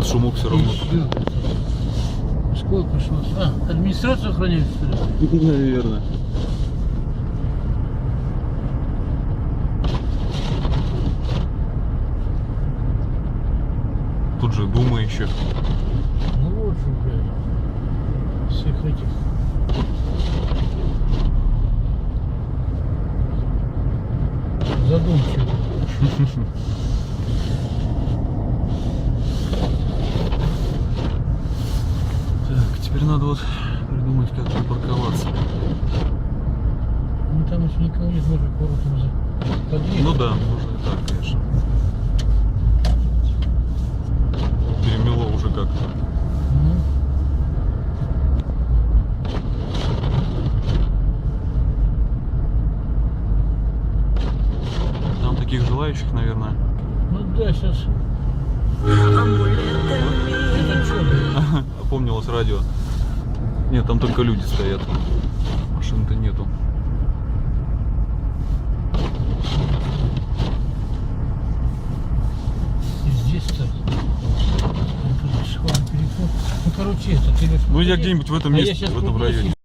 шумок все равно. Сколько пришлось? Администрацию охраняют, что ли? Наверное. Тут же Дума еще. Ну вот же, блядь. Всех этих. Задумчиво. Так, теперь надо вот придумать, как припарковаться. Ну там еще никого нет, может поворотом за подъезд. Ну да, можно и так, конечно. Перемело уже как-то. Ну. Там таких желающих, наверное. Ну да, сейчас. Это что, блядь? Опомнилось радио. Нет, там только люди стоят. Машин-то нету. И здесь-то. Ну, тут пешеходный переход. Ну, короче, это, ты идешь по Ну я воде, где-нибудь в этом а я месте, щас в этом кругом районе.